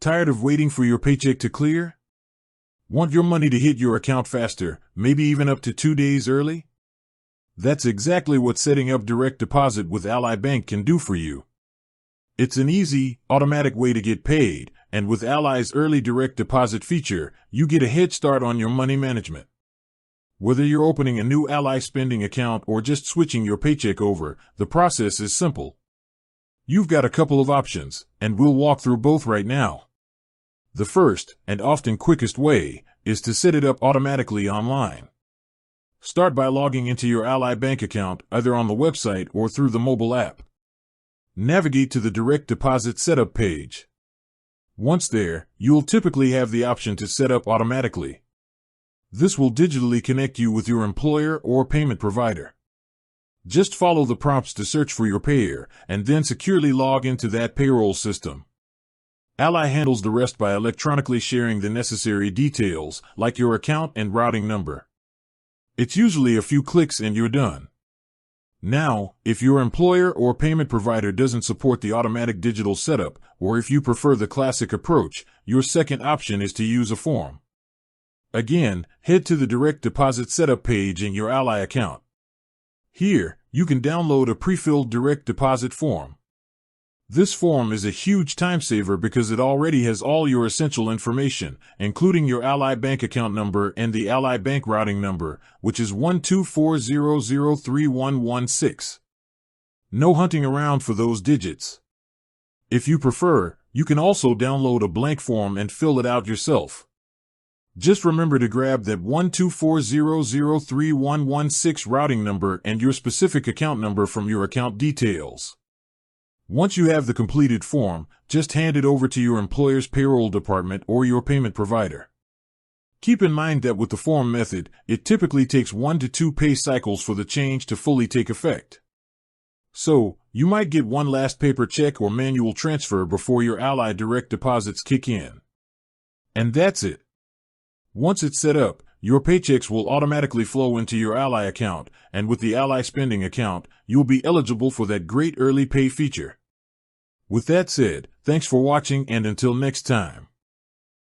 Tired of waiting for your paycheck to clear? Want your money to hit your account faster, maybe even up to 2 days early? That's exactly what setting up direct deposit with Ally Bank can do for you. It's an easy, automatic way to get paid, and with Ally's early direct deposit feature, you get a head start on your money management. Whether you're opening a new Ally spending account or just switching your paycheck over, the process is simple. You've got a couple of options, and we'll walk through both right now. The first, and often quickest way, is to set it up automatically online. Start by logging into your Ally Bank account either on the website or through the mobile app. Navigate to the direct deposit setup page. Once there, you'll typically have the option to set up automatically. This will digitally connect you with your employer or payment provider. Just follow the prompts to search for your payer, and then securely log into that payroll system. Ally handles the rest by electronically sharing the necessary details, like your account and routing number. It's usually a few clicks and you're done. Now, if your employer or payment provider doesn't support the automatic digital setup, or if you prefer the classic approach, your second option is to use a form. Again, head to the direct deposit setup page in your Ally account. Here, you can download a pre-filled direct deposit form. This form is a huge time saver because it already has all your essential information, including your Ally Bank account number and the Ally Bank routing number, which is 124003116. No hunting around for those digits. If you prefer, you can also download a blank form and fill it out yourself. Just remember to grab that 124003116 routing number and your specific account number from your account details. Once you have the completed form, just hand it over to your employer's payroll department or your payment provider. Keep in mind that with the form method, it typically takes 1 to 2 pay cycles for the change to fully take effect. So, you might get one last paper check or manual transfer before your Ally direct deposits kick in. And that's it. Once it's set up, your paychecks will automatically flow into your Ally account, and with the Ally spending account, you'll be eligible for that great early pay feature. With that said, thanks for watching and until next time.